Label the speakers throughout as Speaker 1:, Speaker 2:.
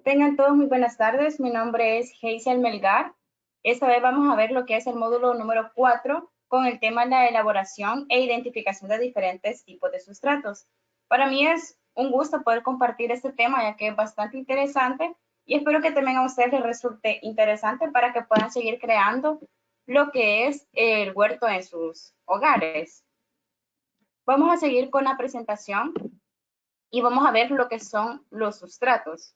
Speaker 1: Tengan todos muy buenas tardes. Mi nombre es Hazel Melgar. Esta vez vamos a ver lo que es el módulo número 4 con el tema de la elaboración e identificación de diferentes tipos de sustratos. Para mí es un gusto poder compartir este tema ya que es bastante interesante y espero que también a ustedes les resulte interesante para que puedan seguir creando lo que es el huerto en sus hogares. Vamos a seguir con la presentación y vamos a ver lo que son los sustratos.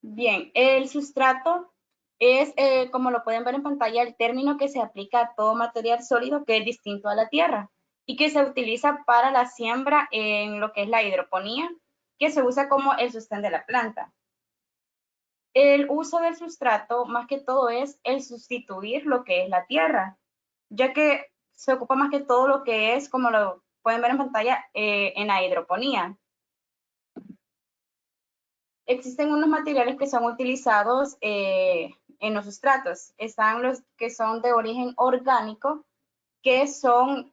Speaker 1: Bien, el sustrato es, como lo pueden ver en pantalla, el término que se aplica a todo material sólido que es distinto a la tierra y que se utiliza para la siembra en lo que es la hidroponía, que se usa como el sostén de la planta. El uso del sustrato, más que todo, es el sustituir lo que es la tierra, ya que se ocupa más que todo lo que es, como lo pueden ver en pantalla, en la hidroponía. Existen unos materiales que son utilizados en los sustratos. Están los que son de origen orgánico, que son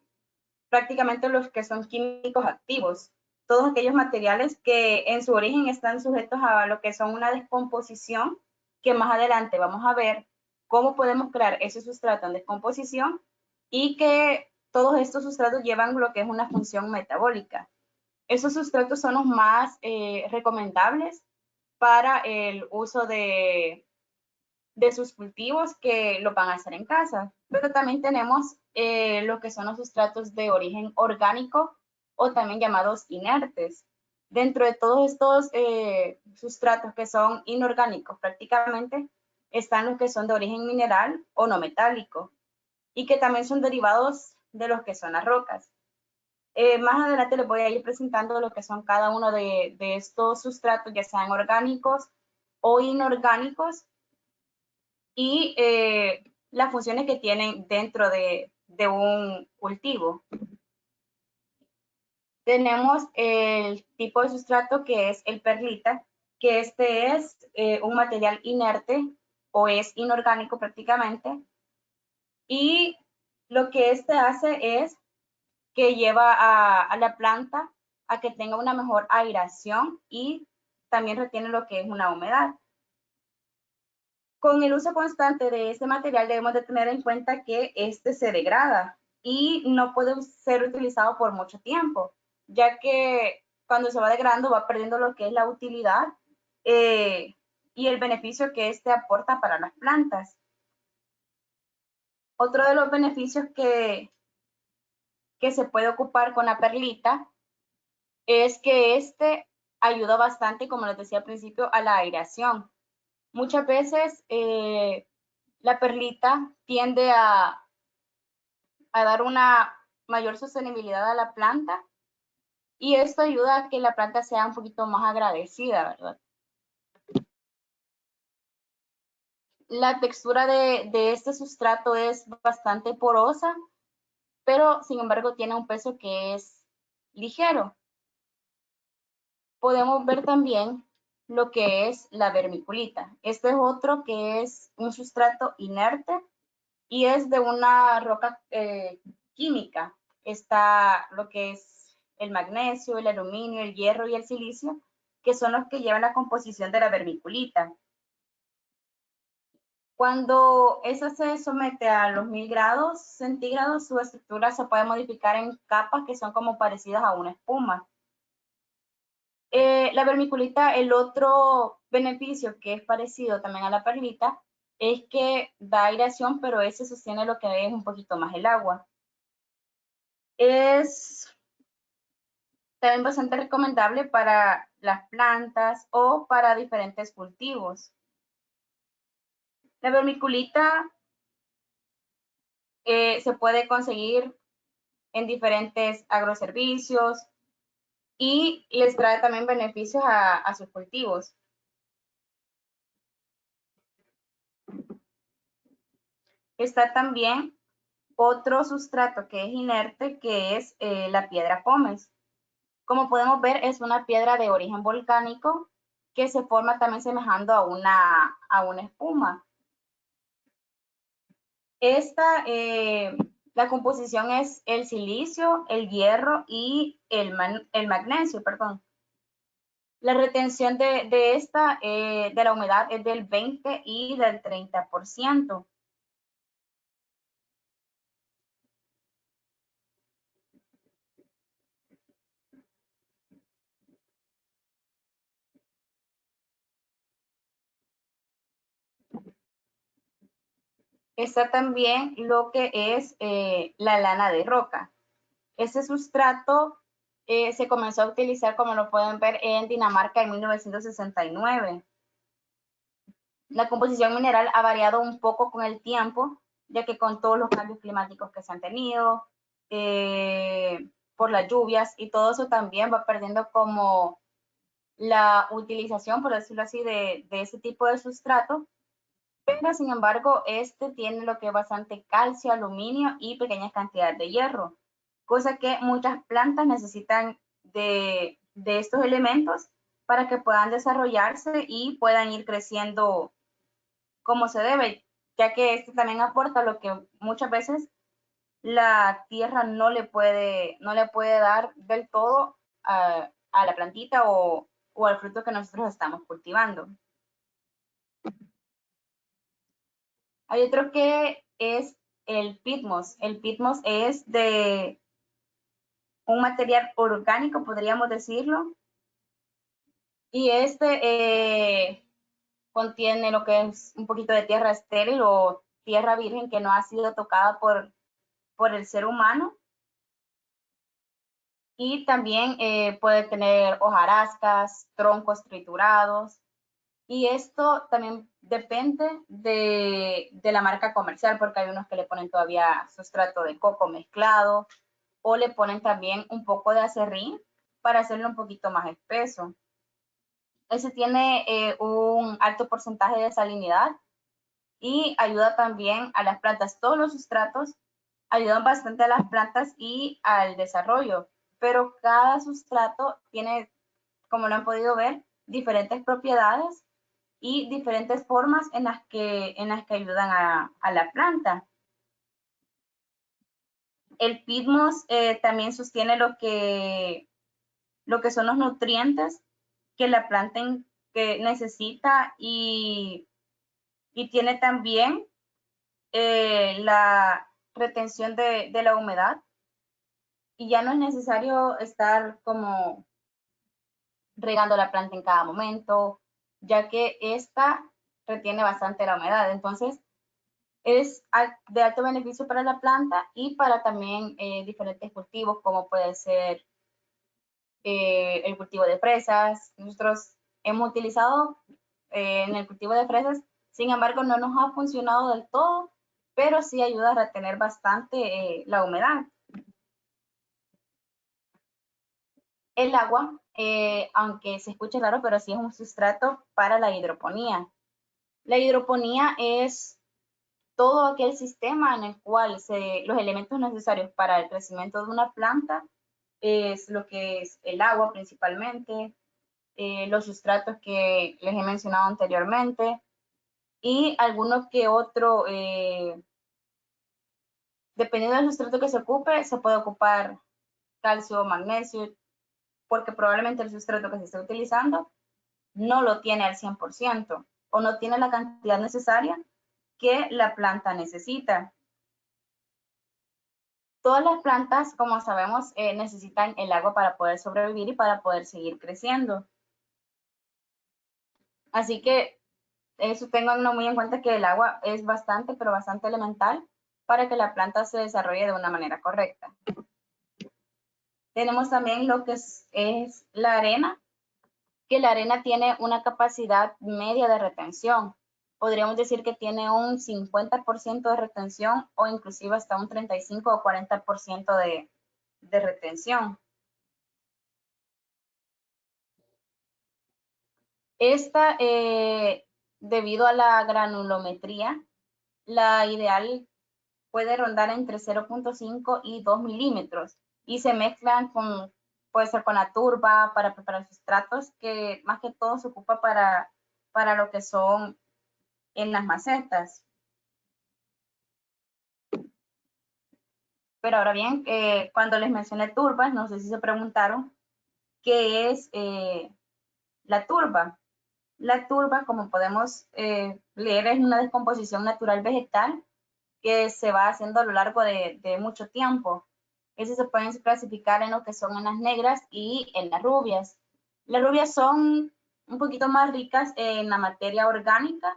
Speaker 1: prácticamente los que son químicos activos. Todos aquellos materiales que en su origen están sujetos a lo que son una descomposición, que más adelante vamos a ver cómo podemos crear ese sustrato en descomposición y que todos estos sustratos llevan lo que es una función metabólica. Esos sustratos son los más recomendables para el uso de sus cultivos que lo van a hacer en casa. Pero también tenemos lo que son los sustratos de origen orgánico o también llamados inertes. Dentro de todos estos sustratos que son inorgánicos prácticamente están los que son de origen mineral o no metálico y que también son derivados de los que son las rocas. Más adelante les voy a ir presentando lo que son cada uno de estos sustratos, ya sean orgánicos o inorgánicos, y las funciones que tienen dentro de un cultivo. Tenemos el tipo de sustrato que es el perlita, que este es un material inerte o es inorgánico prácticamente, y lo que este hace es que lleva a la planta a que tenga una mejor aireación y también retiene lo que es una humedad. Con el uso constante de este material debemos de tener en cuenta que este se degrada y no puede ser utilizado por mucho tiempo, ya que cuando se va degradando va perdiendo lo que es la utilidad eh, y el beneficio que este aporta para las plantas. Otro de los beneficios que se puede ocupar con la perlita es que este ayuda bastante, como les decía al principio, a la aireación. Muchas veces la perlita tiende a dar una mayor sostenibilidad a la planta y esto ayuda a que la planta sea un poquito más agradecida, ¿verdad? La textura de este sustrato es bastante porosa, pero sin embargo tiene un peso que es ligero. Podemos ver también lo que es la vermiculita. Este es otro que es un sustrato inerte y es de una roca química. Está lo que es el magnesio, el aluminio, el hierro y el silicio, que son los que llevan la composición de la vermiculita. Cuando esa se somete a los 1000 grados centígrados, su estructura se puede modificar en capas que son como parecidas a una espuma. La vermiculita, el otro beneficio que es parecido también a la perlita, es que da aireación, pero ese sostiene lo que es un poquito más el agua. Es también bastante recomendable para las plantas o para diferentes cultivos. La vermiculita se puede conseguir en diferentes agroservicios y les trae también beneficios a sus cultivos. Está también otro sustrato que es inerte, que es la piedra pómez. Como podemos ver, es una piedra de origen volcánico que se forma también semejando a una espuma. La composición es el silicio, el hierro y el magnesio, perdón. La retención de la humedad es del 20 y del 30%. Está también lo que es la lana de roca. Ese sustrato se comenzó a utilizar, como lo pueden ver, en Dinamarca en 1969. La composición mineral ha variado un poco con el tiempo, ya que con todos los cambios climáticos que se han tenido, por las lluvias y todo eso también va perdiendo como la utilización, por decirlo así, de ese tipo de sustrato. Pero sin embargo, este tiene lo que es bastante calcio, aluminio y pequeñas cantidades de hierro, cosa que muchas plantas necesitan de estos elementos para que puedan desarrollarse y puedan ir creciendo como se debe, ya que este también aporta lo que muchas veces la tierra no le puede dar del todo a la plantita o al fruto que nosotros estamos cultivando. Hay otro que es el pitmos. El pitmos es de un material orgánico, podríamos decirlo, y contiene lo que es un poquito de tierra estéril o tierra virgen que no ha sido tocada por el ser humano. Y también puede tener hojarascas, troncos triturados. Y esto también depende de la marca comercial, porque hay unos que le ponen todavía sustrato de coco mezclado o le ponen también un poco de acerrín para hacerlo un poquito más espeso. Ese tiene un alto porcentaje de salinidad y ayuda también a las plantas. Todos los sustratos ayudan bastante a las plantas y al desarrollo, pero cada sustrato tiene, como lo han podido ver, diferentes propiedades y diferentes formas en las que ayudan a la planta. El pitmos también sostiene lo que son los nutrientes que la planta que necesita y tiene también la retención de la humedad y ya no es necesario estar como regando la planta en cada momento, ya que esta retiene bastante la humedad. Entonces, es de alto beneficio para la planta y para también diferentes cultivos, como puede ser el cultivo de fresas. Nosotros hemos utilizado en el cultivo de fresas, sin embargo, no nos ha funcionado del todo, pero sí ayuda a retener bastante la humedad. El agua, aunque se escuche raro, pero sí es un sustrato para la hidroponía. La hidroponía es todo aquel sistema en el cual los elementos necesarios para el crecimiento de una planta es lo que es el agua principalmente, los sustratos que les he mencionado anteriormente y alguno que otro, dependiendo del sustrato que se ocupe, se puede ocupar calcio o magnesio, porque probablemente el sustrato que se esté utilizando no lo tiene al 100% o no tiene la cantidad necesaria que la planta necesita. Todas las plantas, como sabemos, necesitan el agua para poder sobrevivir y para poder seguir creciendo. Así que eso tengan muy en cuenta que el agua es bastante, pero bastante elemental para que la planta se desarrolle de una manera correcta. Tenemos también lo que es la arena, que la arena tiene una capacidad media de retención. Podríamos decir que tiene un 50% de retención o inclusive hasta un 35 o 40% de retención. Esta, debido a la granulometría, la ideal puede rondar entre 0.5 y 2 milímetros y se mezclan con puede ser con la turba, para preparar sustratos, que más que todo se ocupa para lo que son en las macetas. Pero ahora bien, cuando les mencioné turbas, no sé si se preguntaron qué es la turba. La turba, como podemos leer, es una descomposición natural vegetal que se va haciendo a lo largo de mucho tiempo. Esas se pueden clasificar en lo que son en las negras y en las rubias. Las rubias son un poquito más ricas en la materia orgánica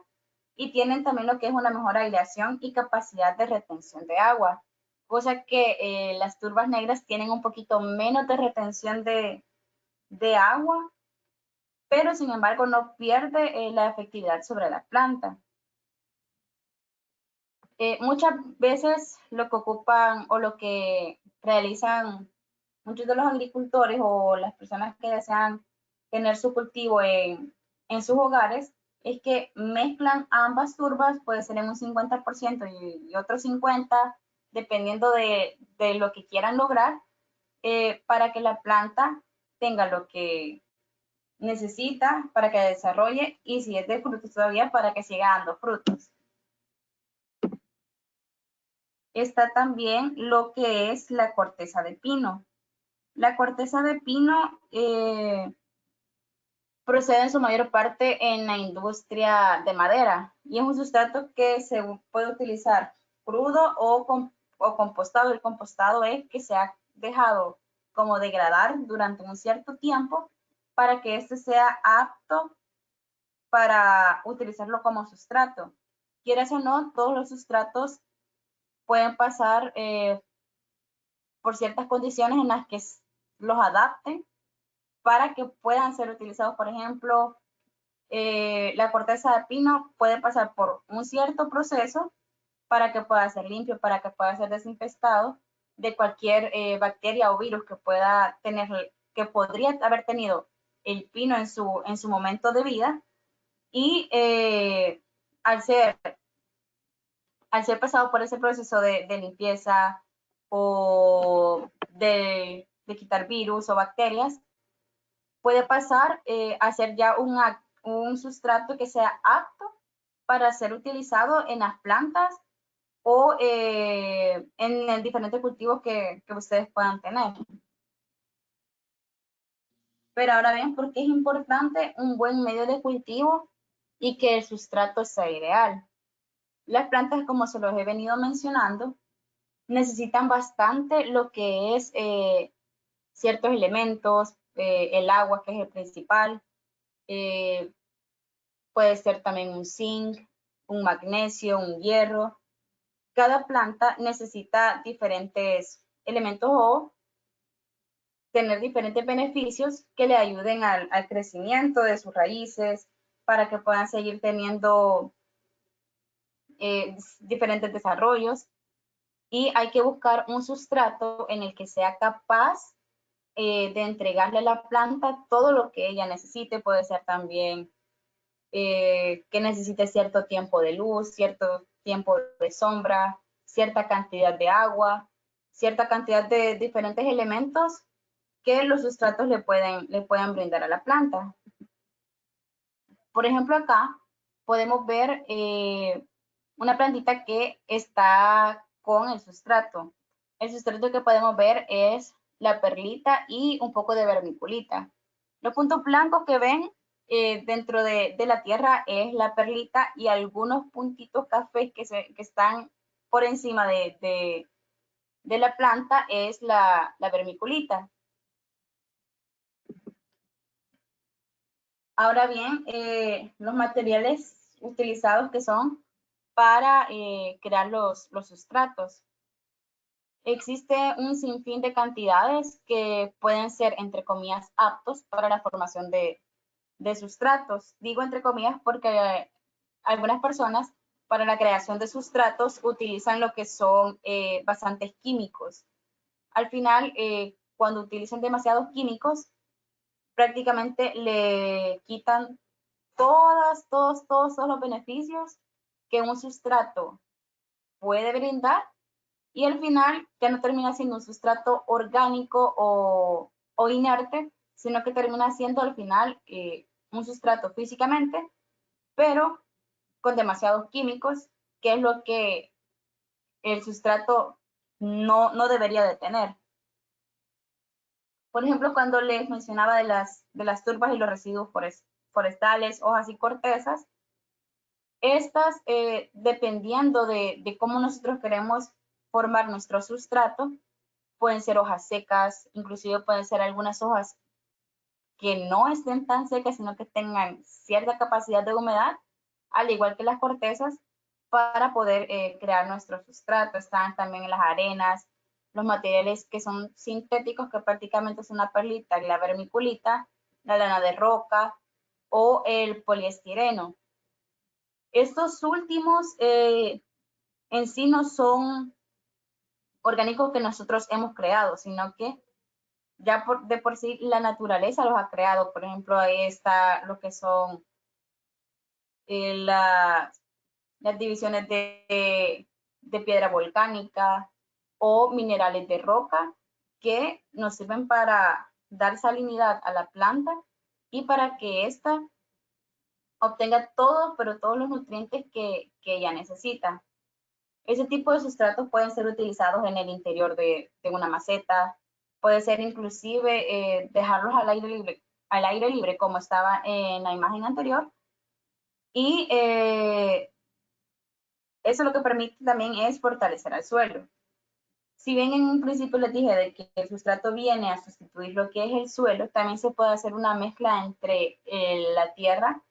Speaker 1: y tienen también lo que es una mejor aireación y capacidad de retención de agua, cosa que las turbas negras tienen un poquito menos de retención de agua, pero sin embargo no pierde la efectividad sobre la planta. Muchas veces lo que ocupan o lo que realizan muchos de los agricultores o las personas que desean tener su cultivo en sus hogares es que mezclan ambas turbas, puede ser en un 50% y otro 50%, dependiendo de lo que quieran lograr, para que la planta tenga lo que necesita para que desarrolle y si es de frutos todavía para que siga dando frutos. Está también lo que es la corteza de pino. La corteza de pino procede en su mayor parte en la industria de madera y es un sustrato que se puede utilizar crudo o compostado. El compostado es que se ha dejado como degradar durante un cierto tiempo para que este sea apto para utilizarlo como sustrato. Quieras o no, todos los sustratos pueden pasar por ciertas condiciones en las que los adapten para que puedan ser utilizados. Por ejemplo, la corteza de pino puede pasar por un cierto proceso para que pueda ser limpio, para que pueda ser desinfestado de cualquier bacteria o virus que pueda tener, que podría haber tenido el pino en su momento de vida y al ser pasado por ese proceso de limpieza o de quitar virus o bacterias, puede pasar a ser ya un sustrato que sea apto para ser utilizado en las plantas o en diferentes cultivos que ustedes puedan tener. Pero ahora bien, ¿por qué es importante un buen medio de cultivo y que el sustrato sea ideal? Las plantas, como se los he venido mencionando, necesitan bastante lo que es ciertos elementos, el agua, que es el principal, puede ser también un zinc, un magnesio, un hierro. Cada planta necesita diferentes elementos o tener diferentes beneficios que le ayuden al crecimiento de sus raíces para que puedan seguir teniendo diferentes desarrollos. Y hay que buscar un sustrato en el que sea capaz de entregarle a la planta todo lo que ella necesite. Puede ser también que necesite cierto tiempo de luz, cierto tiempo de sombra, cierta cantidad de agua, cierta cantidad de diferentes elementos que los sustratos le pueden brindar a la planta. Por ejemplo, acá podemos ver una plantita que está con el sustrato. El sustrato que podemos ver es la perlita y un poco de vermiculita. Los puntos blancos que ven dentro de la tierra es la perlita y algunos puntitos cafés que están por encima de la planta es la vermiculita. Ahora bien, los materiales utilizados que son para crear los sustratos. Existe un sinfín de cantidades que pueden ser, entre comillas, aptos para la formación de sustratos. Digo entre comillas porque algunas personas para la creación de sustratos utilizan lo que son bastantes químicos. Al final, cuando utilizan demasiados químicos, prácticamente le quitan todos los beneficios que un sustrato puede brindar y al final ya no termina siendo un sustrato orgánico o inerte, sino que termina siendo al final un sustrato físicamente, pero con demasiados químicos, que es lo que el sustrato no debería de tener. Por ejemplo, cuando les mencionaba de las turbas y los residuos forestales, hojas y cortezas, estas, dependiendo de cómo nosotros queremos formar nuestro sustrato, pueden ser hojas secas, inclusive pueden ser algunas hojas que no estén tan secas, sino que tengan cierta capacidad de humedad, al igual que las cortezas, para poder crear nuestro sustrato. Están también en las arenas, los materiales que son sintéticos, que prácticamente es una perlita, la vermiculita, la lana de roca o el poliestireno. Estos últimos en sí no son orgánicos que nosotros hemos creado, sino que ya de por sí la naturaleza los ha creado. Por ejemplo, ahí está lo que son las divisiones de piedra volcánica o minerales de roca que nos sirven para dar salinidad a la planta y para que ésta obtenga todos, pero todos los nutrientes que ella necesita. Ese tipo de sustratos pueden ser utilizados en el interior de una maceta, puede ser inclusive dejarlos al aire libre como estaba en la imagen anterior, y eso lo que permite también es fortalecer al suelo. Si bien en un principio les dije de que el sustrato viene a sustituir lo que es el suelo, también se puede hacer una mezcla entre la tierra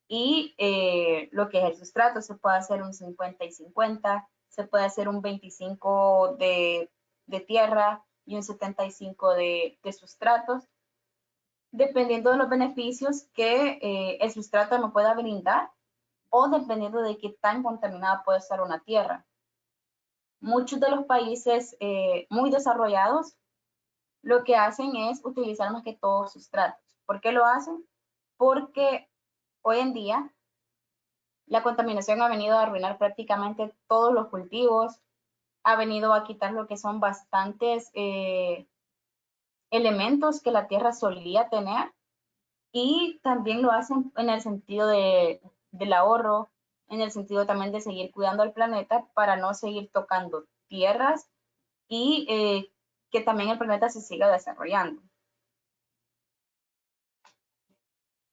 Speaker 1: y lo que es el sustrato. Se puede hacer un 50 y 50, se puede hacer un 25 de tierra y un 75 de sustratos, dependiendo de los beneficios que el sustrato me pueda brindar o dependiendo de qué tan contaminada puede estar una tierra. Muchos de los países muy desarrollados lo que hacen es utilizar más que todo sustratos. ¿Por qué lo hacen? Porque hoy en día la contaminación ha venido a arruinar prácticamente todos los cultivos, ha venido a quitar lo que son bastantes elementos que la tierra solía tener, y también lo hacen en el sentido del ahorro, en el sentido también de seguir cuidando al planeta para no seguir tocando tierras y que también el planeta se siga desarrollando.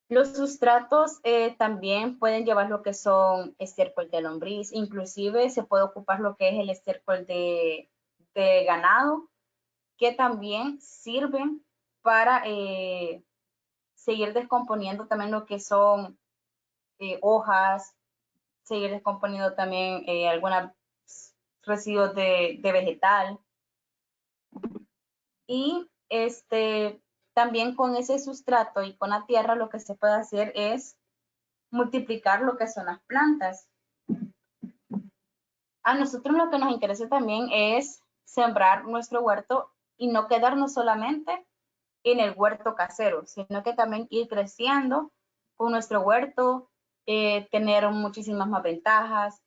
Speaker 1: Los sustratos también pueden llevar lo que son estiércol de lombriz, inclusive se puede ocupar lo que es el estiércol de ganado, que también sirven para seguir descomponiendo también lo que son hojas, seguir descomponiendo también algunos residuos de vegetal. Y también con ese sustrato y con la tierra lo que se puede hacer es multiplicar lo que son las plantas. A nosotros lo que nos interesa también es sembrar nuestro huerto y no quedarnos solamente en el huerto casero, sino que también ir creciendo con nuestro huerto, tener muchísimas más ventajas.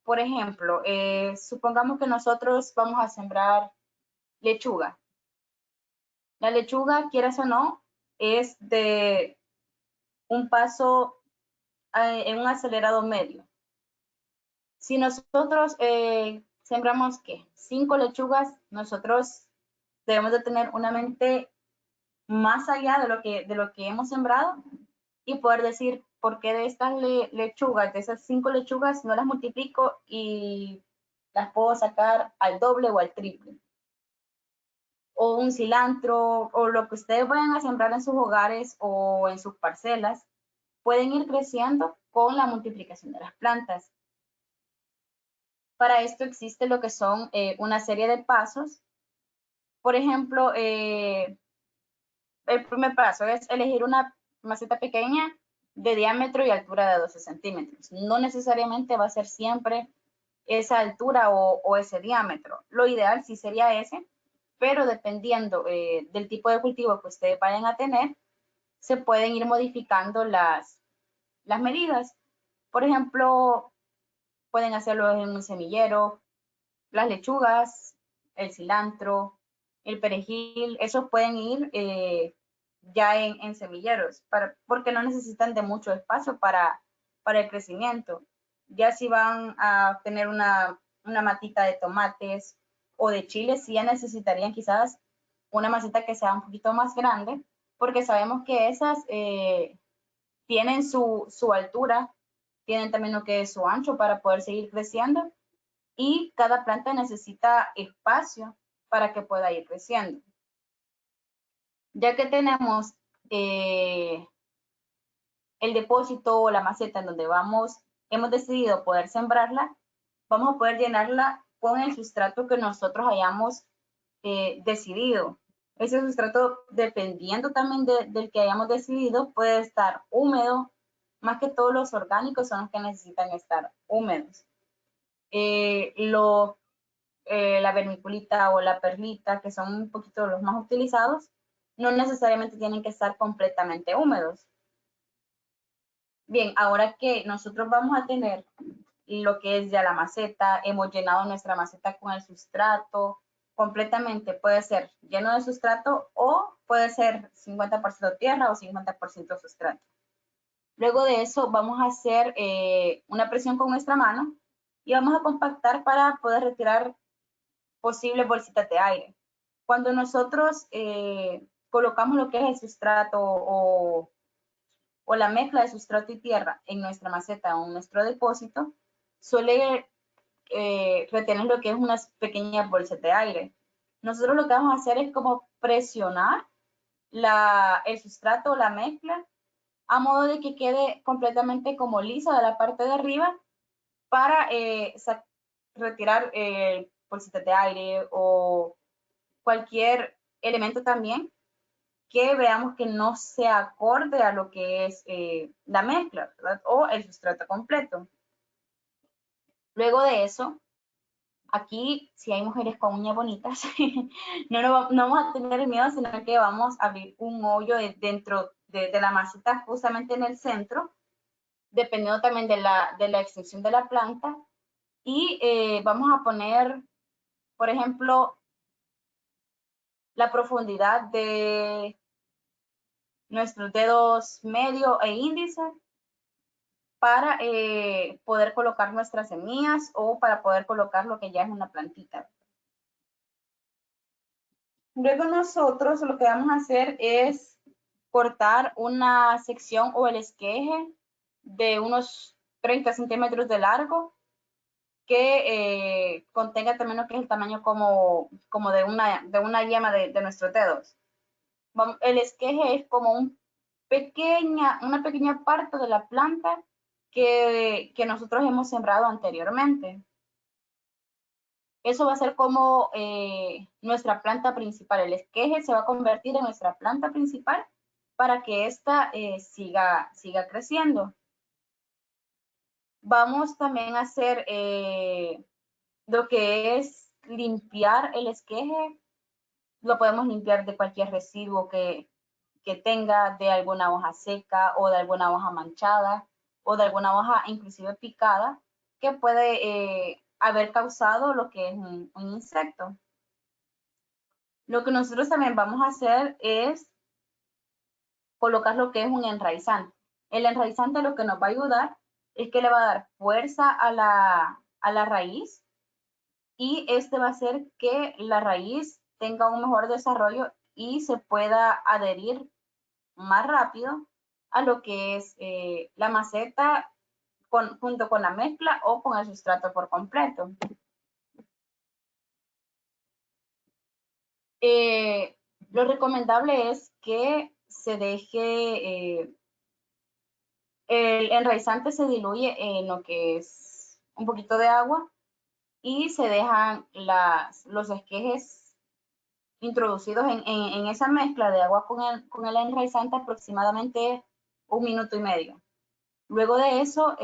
Speaker 1: Por ejemplo, supongamos que nosotros vamos a sembrar lechuga. La lechuga, quieras o no, es de un paso en un acelerado medio. Si nosotros sembramos, ¿qué? 5 lechugas, nosotros debemos de tener una mente más allá de lo que hemos sembrado y poder decir, ¿por qué de estas lechugas, de esas 5 lechugas, no las multiplico y las puedo sacar al doble o al triple? O un cilantro, o lo que ustedes vayan a sembrar en sus hogares o en sus parcelas, pueden ir creciendo con la multiplicación de las plantas. Para esto existe lo que son una serie de pasos. Por ejemplo, el primer paso es elegir una maceta pequeña de diámetro y altura de 12 centímetros. No necesariamente va a ser siempre esa altura o ese diámetro. Lo ideal sí sería ese, pero dependiendo del tipo de cultivo que ustedes vayan a tener, se pueden ir modificando las medidas. Por ejemplo, pueden hacerlo en un semillero, las lechugas, el cilantro, el perejil, esos pueden ir ya en semilleros, porque no necesitan de mucho espacio para el crecimiento. Ya si van a tener una matita de tomates o de chiles, sí ya necesitarían quizás una maceta que sea un poquito más grande, porque sabemos que esas tienen su altura, tienen también lo que es su ancho para poder seguir creciendo, y cada planta necesita espacio para que pueda ir creciendo. Ya que tenemos el depósito o la maceta en donde hemos decidido poder sembrarla, vamos a poder llenarla con el sustrato que nosotros hayamos decidido. Ese sustrato, dependiendo también del que hayamos decidido, puede estar húmedo. Más que todos los orgánicos son los que necesitan estar húmedos. La vermiculita o la perlita, que son un poquito los más utilizados, no necesariamente tienen que estar completamente húmedos. Bien, ahora que nosotros vamos a tener lo que es ya la maceta, hemos llenado nuestra maceta con el sustrato completamente, puede ser lleno de sustrato o puede ser 50% tierra o 50% sustrato. Luego de eso vamos a hacer una presión con nuestra mano y vamos a compactar para poder retirar posibles bolsitas de aire. Cuando nosotros colocamos lo que es el sustrato o la mezcla de sustrato y tierra en nuestra maceta o en nuestro depósito, suele retener lo que es unas pequeñas bolsas de aire. Nosotros lo que vamos a hacer es como presionar el sustrato o la mezcla a modo de que quede completamente como lisa de la parte de arriba para retirar bolsitas de aire o cualquier elemento también que veamos que no se acorde a lo que es la mezcla, ¿verdad? O el sustrato completo. Luego de eso, aquí, si hay mujeres con uñas bonitas, no vamos a tener miedo, sino que vamos a abrir un hoyo dentro de la maceta justamente en el centro, dependiendo también de la extensión de la planta, y vamos a poner, por ejemplo, la profundidad de nuestros dedos medio e índice para poder colocar nuestras semillas o para poder colocar lo que ya es una plantita. Luego nosotros lo que vamos a hacer es cortar una sección o el esqueje de unos 30 centímetros de largo que contenga también lo que es el tamaño como de una yema de nuestros dedos. El esqueje es como una pequeña parte de la planta que nosotros hemos sembrado anteriormente. Eso va a ser como nuestra planta principal. El esqueje se va a convertir en nuestra planta principal para que ésta siga creciendo. Vamos también a hacer lo que es limpiar el esqueje. Lo podemos limpiar de cualquier residuo que tenga, de alguna hoja seca o de alguna hoja manchada o de alguna hoja inclusive picada que puede haber causado lo que es un insecto. Lo que nosotros también vamos a hacer es colocar lo que es un enraizante. El enraizante lo que nos va a ayudar es que le va a dar fuerza a la raíz y este va a hacer que la raíz tenga un mejor desarrollo y se pueda adherir más rápido a lo que es la maceta junto con la mezcla o con el sustrato por completo. Lo recomendable es que se deje, el enraizante se diluye en lo que es un poquito de agua y se dejan los esquejes introducidos en esa mezcla de agua con el enraizante aproximadamente 1 minuto y medio. Luego de eso,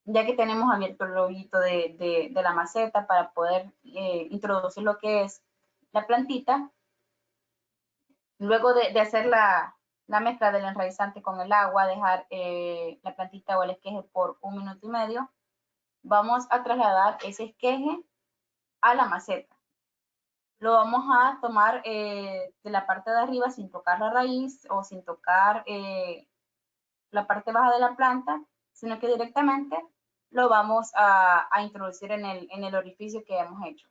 Speaker 1: ya que tenemos abierto el hoyito de la maceta para poder introducir lo que es la plantita, luego de hacer la mezcla del enraizante con el agua, dejar la plantita o el esqueje por 1 minuto y medio, vamos a trasladar ese esqueje a la maceta. lo vamos a tomar de la parte de arriba sin tocar la raíz o sin tocar la parte baja de la planta, sino que directamente lo vamos a introducir en el orificio que hemos hecho.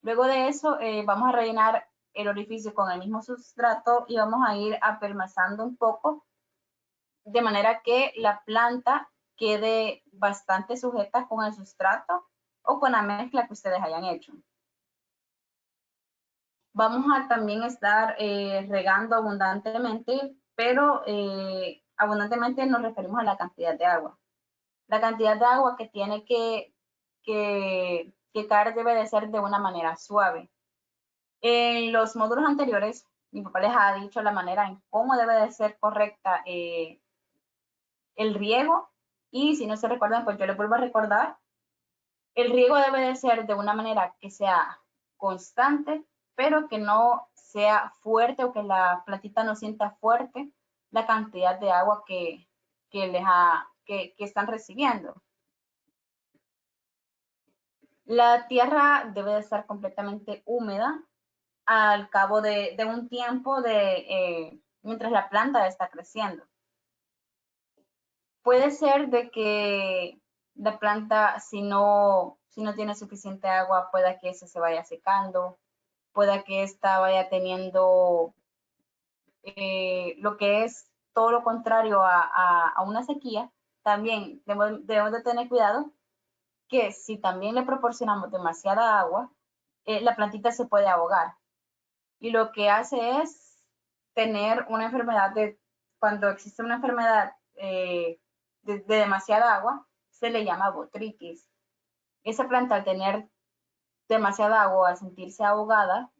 Speaker 1: Luego de eso, vamos a rellenar el orificio con el mismo sustrato y vamos a ir apelmazando un poco de manera que la planta quede bastante sujeta con el sustrato o con la mezcla que ustedes hayan hecho. Vamos a también estar regando abundantemente, pero abundantemente nos referimos a la cantidad de agua. La cantidad de agua que tiene que caer debe de ser de una manera suave. En los módulos anteriores, mi papá les ha dicho la manera en cómo debe de ser correcta el riego, y si no se recuerdan, pues yo les vuelvo a recordar. El riego debe de ser de una manera que sea constante, pero que no sea fuerte o que la plantita no sienta fuerte la cantidad de agua que están recibiendo. La tierra debe de estar completamente húmeda al cabo de un tiempo mientras la planta está creciendo. Puede ser de que la planta, si no tiene suficiente agua, pueda que se vaya secando, pueda que esta vaya teniendo lo que es todo lo contrario a una sequía. También debemos de tener cuidado que si también le proporcionamos demasiada agua, la plantita se puede ahogar. Y lo que hace es tener una enfermedad cuando existe una enfermedad de demasiada agua, se le llama botrytis. Esa planta, al tener demasiada agua, al sentirse ahogada,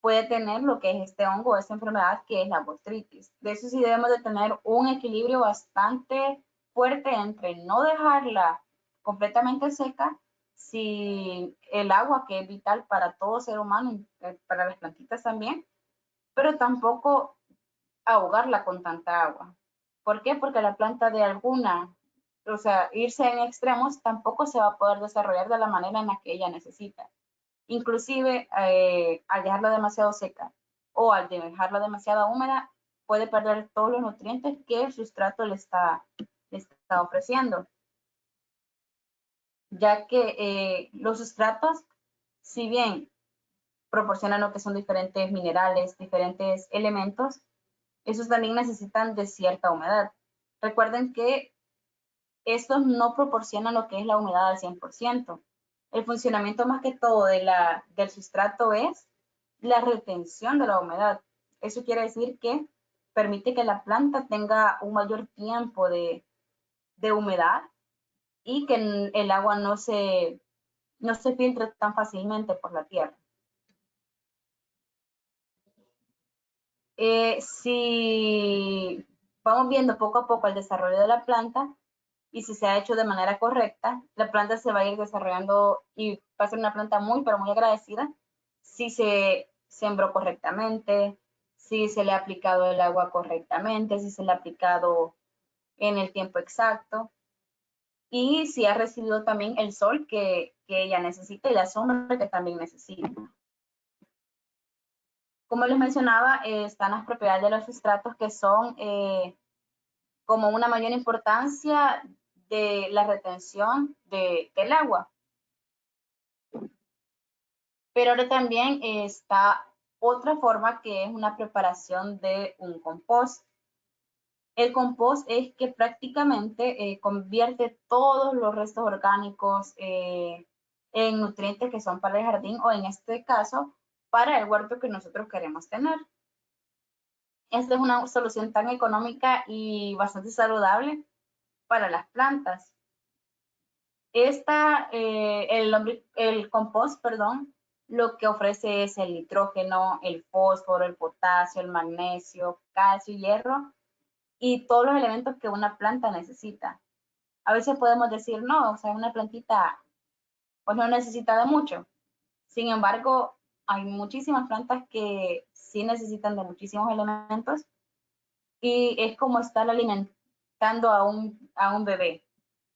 Speaker 1: puede tener lo que es este hongo, esta enfermedad que es la botrytis. De eso sí debemos de tener un equilibrio bastante fuerte entre no dejarla completamente seca, si el agua, que es vital para todo ser humano, para las plantitas también, pero tampoco ahogarla con tanta agua. ¿Por qué? Porque la planta de alguna, o sea, irse en extremos, tampoco se va a poder desarrollar de la manera en la que ella necesita. Inclusive, al dejarla demasiado seca o al dejarla demasiado húmeda, puede perder todos los nutrientes que el sustrato le está ofreciendo. Ya que los sustratos, si bien proporcionan lo que son diferentes minerales, diferentes elementos, esos también necesitan de cierta humedad. Recuerden que estos no proporcionan lo que es la humedad al 100%. El funcionamiento más que todo del sustrato es la retención de la humedad. Eso quiere decir que permite que la planta tenga un mayor tiempo de humedad y que el agua no se filtre tan fácilmente por la tierra. Si vamos viendo poco a poco el desarrollo de la planta y si se ha hecho de manera correcta, la planta se va a ir desarrollando y va a ser una planta muy, pero muy agradecida si se sembró correctamente, si se le ha aplicado el agua correctamente, si se le ha aplicado en el tiempo exacto y si ha recibido también el sol que ella necesita y la sombra que también necesita. Como les mencionaba, están las propiedades de los sustratos que son como una mayor importancia de la retención del agua. Pero ahora también está otra forma que es una preparación de un compost. El compost es que prácticamente convierte todos los restos orgánicos en nutrientes que son para el jardín o en este caso para el huerto que nosotros queremos tener. Esta es una solución tan económica y bastante saludable para las plantas. El compost, perdón, lo que ofrece es el nitrógeno, el fósforo, el potasio, el magnesio, calcio, hierro y todos los elementos que una planta necesita. A veces podemos decir, no, o sea, una plantita pues no necesita de mucho. Sin embargo, hay muchísimas plantas que sí necesitan de muchísimos elementos y es como estar alimentando a un bebé.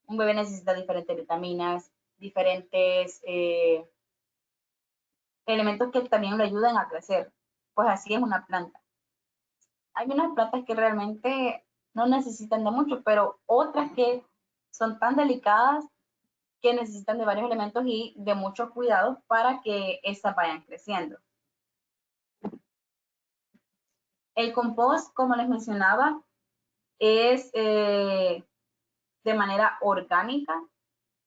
Speaker 1: Un bebé necesita diferentes vitaminas, diferentes elementos que también le ayuden a crecer. Pues así es una planta. Hay unas plantas que realmente no necesitan de mucho, pero otras que son tan delicadas que necesitan de varios elementos y de mucho cuidado para que estas vayan creciendo. El compost, como les mencionaba, es de manera orgánica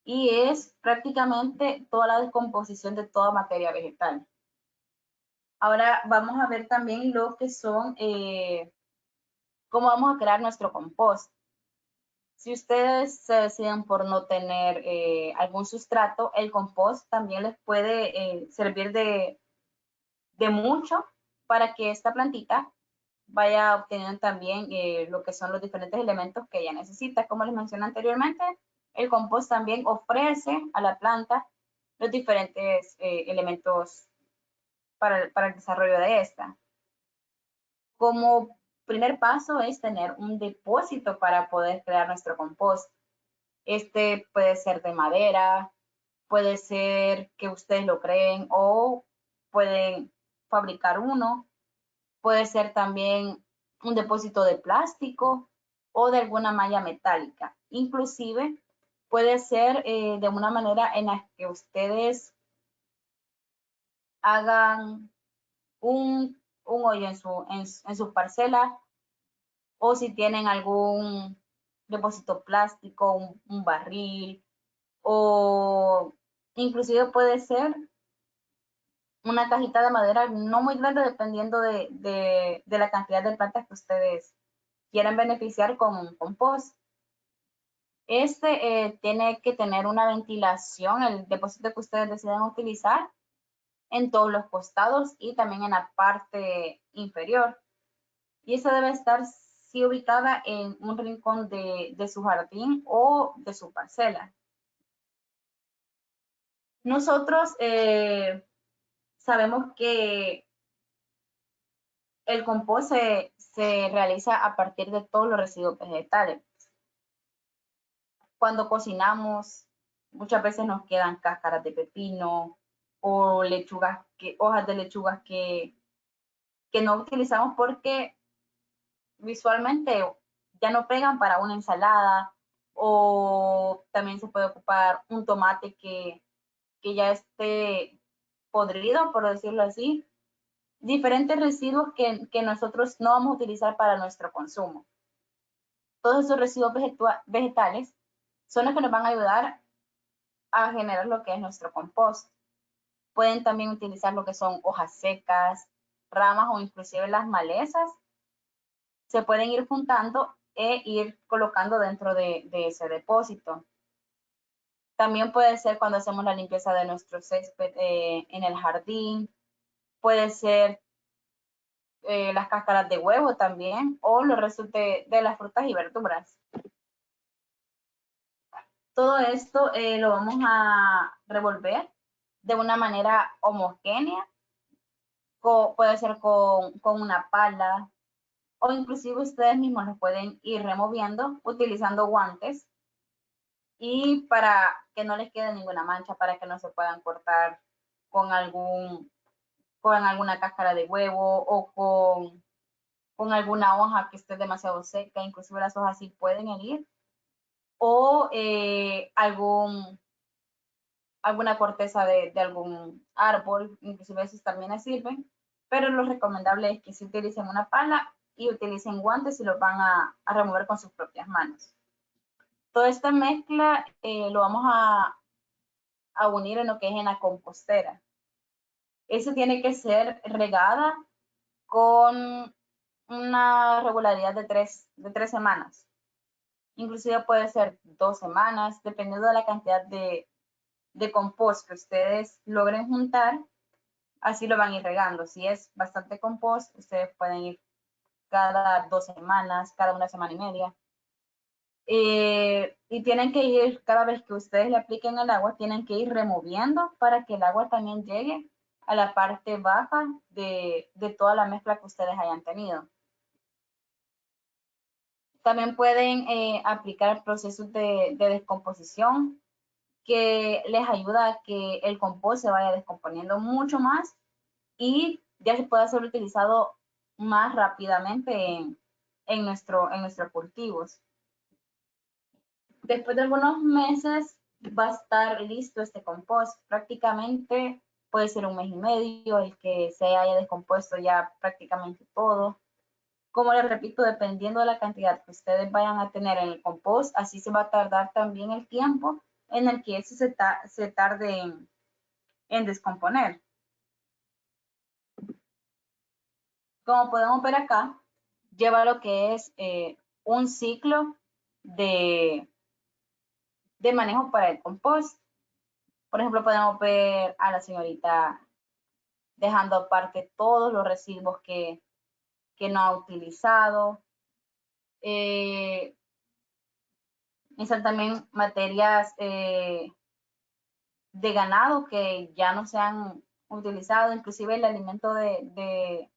Speaker 1: y es prácticamente toda la descomposición de toda materia vegetal. Ahora vamos a ver también lo que son, cómo vamos a crear nuestro compost. Si ustedes se deciden por no tener algún sustrato, el compost también les puede servir de mucho para que esta plantita vaya obteniendo también lo que son los diferentes elementos que ella necesita. Como les mencioné anteriormente, el compost también ofrece a la planta los diferentes elementos para el desarrollo de esta. Como primer paso es tener un depósito para poder crear nuestro compost. Este puede ser de madera, puede ser que ustedes lo creen o pueden fabricar uno. Puede ser también un depósito de plástico o de alguna malla metálica. Inclusive puede ser de una manera en la que ustedes hagan un hoyo en su parcela, o si tienen algún depósito plástico, un barril, o inclusive puede ser una cajita de madera no muy grande dependiendo de la cantidad de plantas que ustedes quieran beneficiar con compost. Este tiene que tener una ventilación, el depósito que ustedes deciden utilizar, en todos los costados y también en la parte inferior. Y esa debe estar sí ubicada en un rincón de su jardín o de su parcela. Nosotros sabemos que el compost se realiza a partir de todos los residuos vegetales. Cuando cocinamos, muchas veces nos quedan cáscaras de pepino o lechugas, hojas de lechugas que no utilizamos porque visualmente ya no pegan para una ensalada, o también se puede ocupar un tomate que ya esté podrido, por decirlo así. Diferentes residuos que nosotros no vamos a utilizar para nuestro consumo. Todos esos residuos vegetales son los que nos van a ayudar a generar lo que es nuestro compost. Pueden también utilizar lo que son hojas secas, ramas o inclusive las malezas. Se pueden ir juntando e ir colocando dentro de ese depósito. También puede ser cuando hacemos la limpieza de nuestro césped en el jardín. Puede ser las cáscaras de huevo también, o los restos de las frutas y verduras. Todo esto lo vamos a revolver de una manera homogénea. Puede ser con una pala, o inclusive ustedes mismos lo pueden ir removiendo utilizando guantes, y para que no les quede ninguna mancha, para que no se puedan cortar con alguna cáscara de huevo o con alguna hoja que esté demasiado seca. Inclusive las hojas sí pueden herir, o alguna corteza de algún árbol, inclusive esos también sirven, pero lo recomendable es que si utilicen una pala y utilicen guantes y los van a remover con sus propias manos. Toda esta mezcla lo vamos a unir en lo que es en la compostera. Esa tiene que ser regada con una regularidad de tres semanas. Inclusive puede ser 2 semanas, dependiendo de la cantidad de compost que ustedes logren juntar, así lo van a ir regando. Si es bastante compost, ustedes pueden ir cada 2 semanas, cada 1 semana y media. Y tienen que ir, cada vez que ustedes le apliquen el agua, tienen que ir removiendo para que el agua también llegue a la parte baja de toda la mezcla que ustedes hayan tenido. También pueden aplicar procesos de descomposición, que les ayuda a que el compost se vaya descomponiendo mucho más y ya se pueda ser utilizado más rápidamente en nuestros cultivos. Después de algunos meses va a estar listo este compost. Prácticamente puede ser un mes y medio el que se haya descompuesto ya prácticamente todo. Como les repito, dependiendo de la cantidad que ustedes vayan a tener en el compost, así se va a tardar también el tiempo en el que se tarde en descomponer. Como podemos ver acá, lleva lo que es un ciclo de manejo para el compost. Por ejemplo, podemos ver a la señorita dejando aparte todos los residuos que no ha utilizado. Están también materias de ganado que ya no se han utilizado, inclusive el alimento de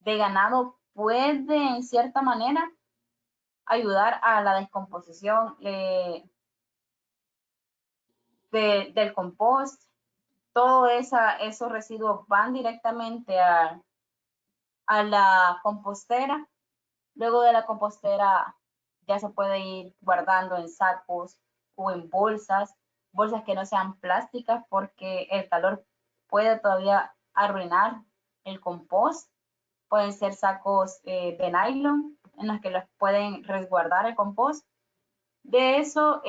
Speaker 1: ganado puede en cierta manera ayudar a la descomposición del compost. Todos esos residuos van directamente a la compostera. Luego de la compostera ya se puede ir guardando en sacos o en bolsas que no sean plásticas porque el calor puede todavía arruinar el compost. Pueden ser sacos de nylon en los que los pueden resguardar el compost. De eso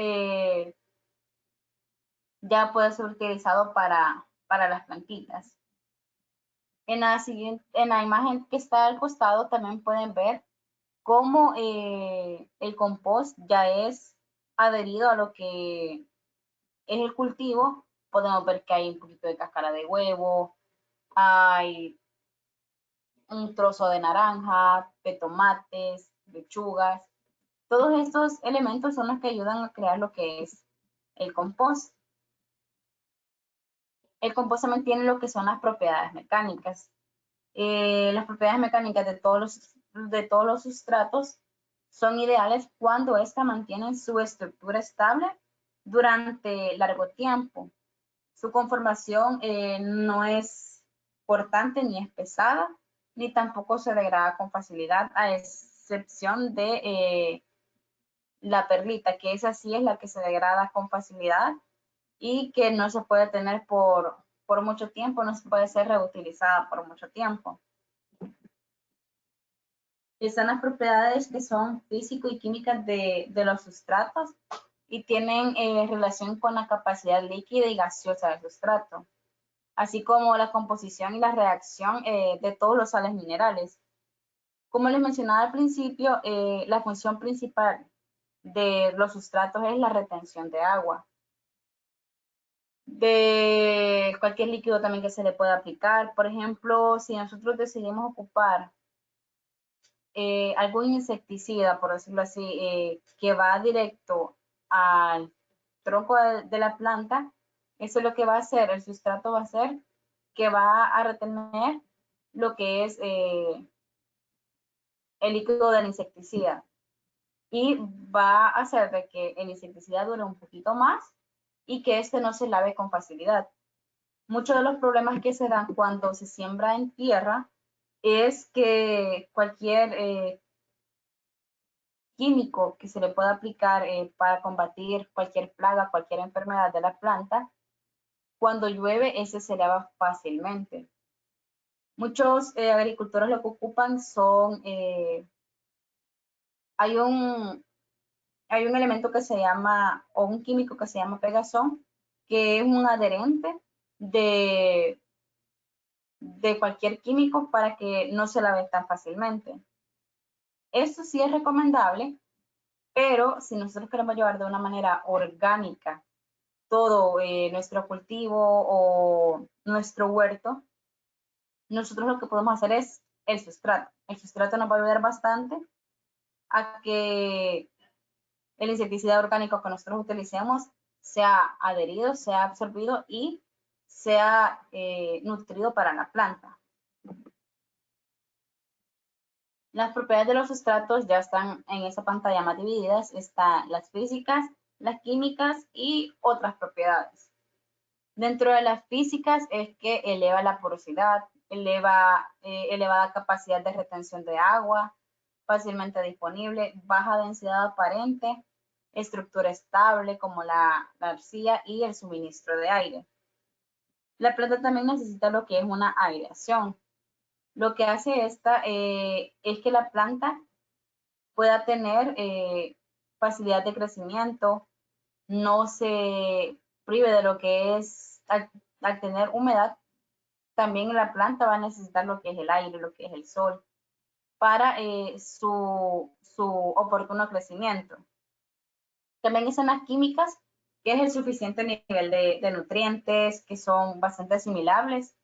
Speaker 1: ya puede ser utilizado para las plantitas. En la imagen que está al costado también pueden ver cómo el compost ya es adherido a lo que es el cultivo. Podemos ver que hay un poquito de cáscara de huevo, hay un trozo de naranja, de tomates, lechugas. Todos estos elementos son los que ayudan a crear lo que es el compost. El compost también tiene lo que son las propiedades mecánicas. Las propiedades mecánicas de todos los sustratos son ideales cuando ésta mantienen su estructura estable durante largo tiempo. Su conformación no es cortante ni es pesada, ni tampoco se degrada con facilidad, a excepción de la perlita, que esa sí es la que se degrada con facilidad y que no se puede tener por mucho tiempo, no se puede ser reutilizada por mucho tiempo. Están las propiedades que son físico y químicas de los sustratos y tienen relación con la capacidad líquida y gaseosa del sustrato, así como la composición y la reacción de todos los sales minerales. Como les mencionaba al principio, la función principal de los sustratos es la retención de agua. De cualquier líquido también que se le pueda aplicar. Por ejemplo, si nosotros decidimos ocupar algún insecticida, por decirlo así, que va directo al tronco de la planta, eso es lo que va a hacer, el sustrato va a hacer que va a retener lo que es el líquido del insecticida y va a hacer de que el insecticida dure un poquito más y que este no se lave con facilidad. Muchos de los problemas que se dan cuando se siembra en tierra es que cualquier químico que se le pueda aplicar para combatir cualquier plaga, cualquier enfermedad de la planta, cuando llueve ese se lava fácilmente. Muchos agricultores lo que ocupan son, hay un elemento que se llama, o un químico que se llama pegazón, que es un adherente de cualquier químico para que no se lave tan fácilmente. Esto sí es recomendable, pero si nosotros queremos llevar de una manera orgánica todo nuestro cultivo o nuestro huerto, nosotros lo que podemos hacer es el sustrato. El sustrato nos va a ayudar bastante a que el insecticida orgánico que nosotros utilicemos sea adherido, sea absorbido y sea nutrido para la planta. Las propiedades de los sustratos ya están en esa pantalla más divididas. Están las físicas, las químicas y otras propiedades. Dentro de las físicas es que eleva la porosidad, elevada capacidad de retención de agua, fácilmente disponible, baja densidad aparente, estructura estable como la arcilla y el suministro de aire. La planta también necesita lo que es una aireación. Lo que hace esta es que la planta pueda tener facilidad de crecimiento, no se prive de lo que es, al tener humedad, también la planta va a necesitar lo que es el aire, lo que es el sol, para su oportuno crecimiento. También están las químicas, que es el suficiente nivel de nutrientes, que son bastante asimilables.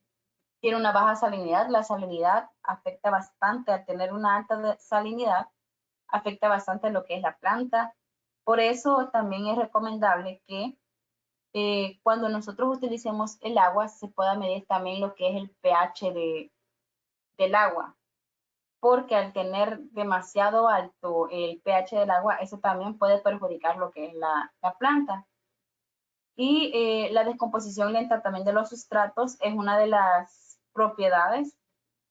Speaker 1: Tiene una baja salinidad. La salinidad afecta bastante, al tener una alta salinidad, afecta bastante lo que es la planta. Por eso también es recomendable que cuando nosotros utilicemos el agua, se pueda medir también lo que es el pH del agua, porque al tener demasiado alto el pH del agua, eso también puede perjudicar lo que es la planta. Y la descomposición lenta también de los sustratos es una de las propiedades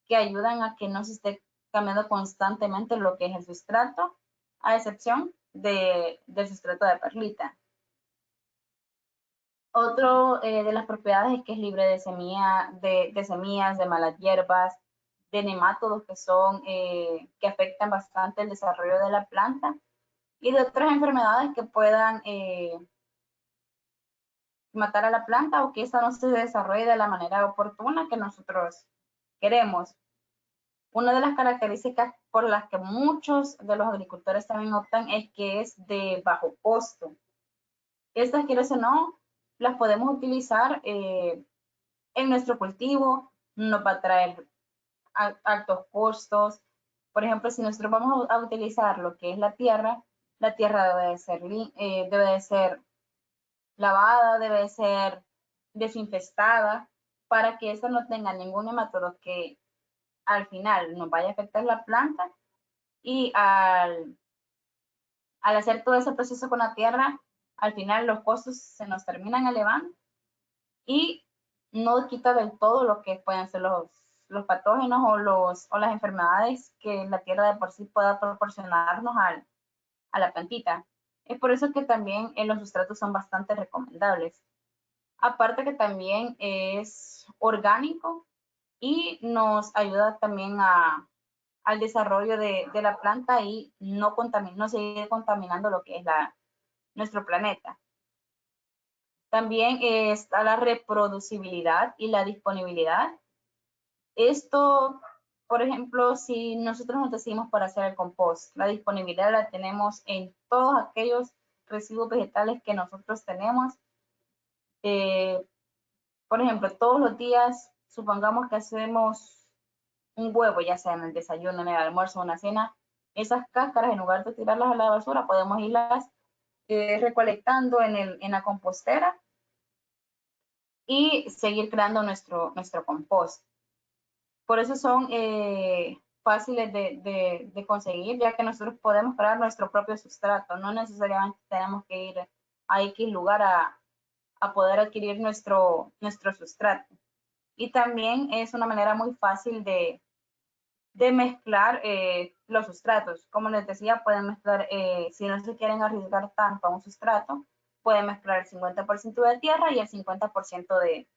Speaker 1: que ayudan a que no se esté cambiando constantemente lo que es el sustrato, a excepción del sustrato de perlita. Otro de las propiedades es que es libre de semillas, de malas hierbas, de nemátodos que afectan bastante el desarrollo de la planta y de otras enfermedades que puedan matar a la planta o que esta no se desarrolle de la manera oportuna que nosotros queremos. Una de las características por las que muchos de los agricultores también optan es que es de bajo costo. Estas, quieres o no, las podemos utilizar en nuestro cultivo, nos va a traer altos costos. Por ejemplo, si nosotros vamos a utilizar lo que es la tierra debe de ser lavada, debe de ser desinfestada para que eso no tenga ningún nematodo que al final nos vaya a afectar la planta y al hacer todo ese proceso con la tierra, al final los costos se nos terminan elevando y no quita del todo lo que pueden ser los patógenos o las enfermedades que la tierra de por sí pueda proporcionarnos a la plantita. Es por eso que también los sustratos son bastante recomendables. Aparte que también es orgánico y nos ayuda también al desarrollo de la planta y no seguir contaminando lo que es nuestro planeta. También está la reproducibilidad y la disponibilidad. Esto, por ejemplo, si nosotros nos decidimos para hacer el compost, la disponibilidad la tenemos en todos aquellos residuos vegetales que nosotros tenemos. Por ejemplo, todos los días, supongamos que hacemos un huevo, ya sea en el desayuno, en el almuerzo o en la cena, esas cáscaras, en lugar de tirarlas a la basura, podemos irlas recolectando en la compostera y seguir creando nuestro compost. Por eso son fáciles de conseguir, ya que nosotros podemos crear nuestro propio sustrato. No necesariamente tenemos que ir a X lugar a poder adquirir nuestro sustrato. Y también es una manera muy fácil de mezclar los sustratos. Como les decía, pueden mezclar, si no se quieren arriesgar tanto a un sustrato, pueden mezclar el 50% de tierra y el 50%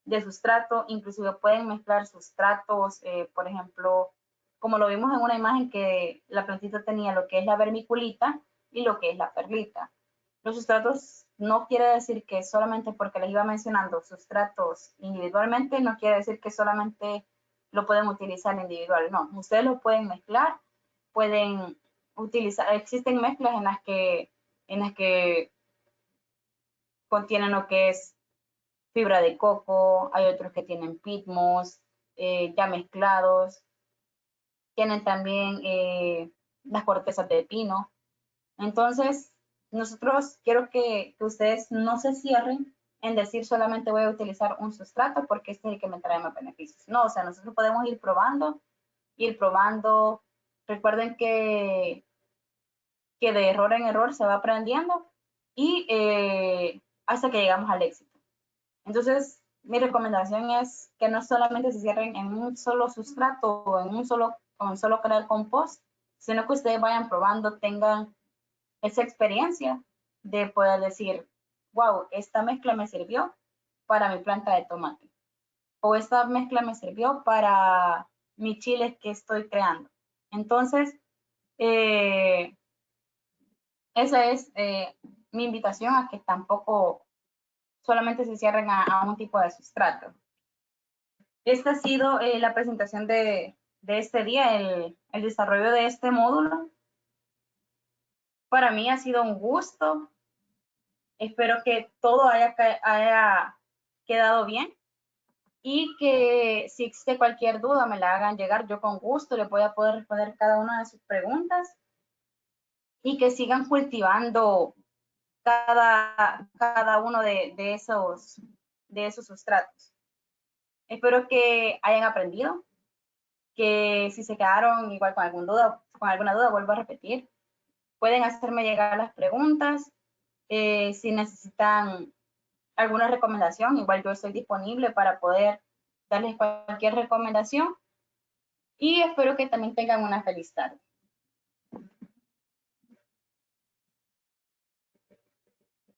Speaker 1: de sustrato. Inclusive pueden mezclar sustratos, por ejemplo, como lo vimos en una imagen que la plantita tenía lo que es la vermiculita y lo que es la perlita. Los sustratos no quiere decir que solamente porque les iba mencionando sustratos individualmente, no quiere decir que solamente lo pueden utilizar individual, no, ustedes lo pueden mezclar, pueden utilizar, existen mezclas en las que contienen lo que es fibra de coco, hay otros que tienen pitmos ya mezclados, tienen también las cortezas de pino. Entonces, nosotros quiero que ustedes no se cierren en decir solamente voy a utilizar un sustrato porque este es el que me trae más beneficios. No, o sea, nosotros podemos ir probando. Recuerden que de error en error se va aprendiendo y hasta que llegamos al éxito. Entonces, mi recomendación es que no solamente se cierren en un solo sustrato o en un solo crear compost, sino que ustedes vayan probando, tengan esa experiencia de poder decir, wow, esta mezcla me sirvió para mi planta de tomate o esta mezcla me sirvió para mi chile que estoy creando. Entonces, esa es mi invitación a que tampoco solamente se cierren a un tipo de sustrato. Esta ha sido la presentación de este día, el desarrollo de este módulo. Para mí ha sido un gusto. Espero que todo haya quedado bien y que si existe cualquier duda me la hagan llegar. Yo con gusto les voy a poder responder cada una de sus preguntas y que sigan cultivando cada uno de esos sustratos. Espero que hayan aprendido, que si se quedaron igual con alguna duda, vuelvo a repetir, pueden hacerme llegar las preguntas. Si necesitan alguna recomendación, igual yo estoy disponible para poder darles cualquier recomendación y espero que también tengan una feliz tarde.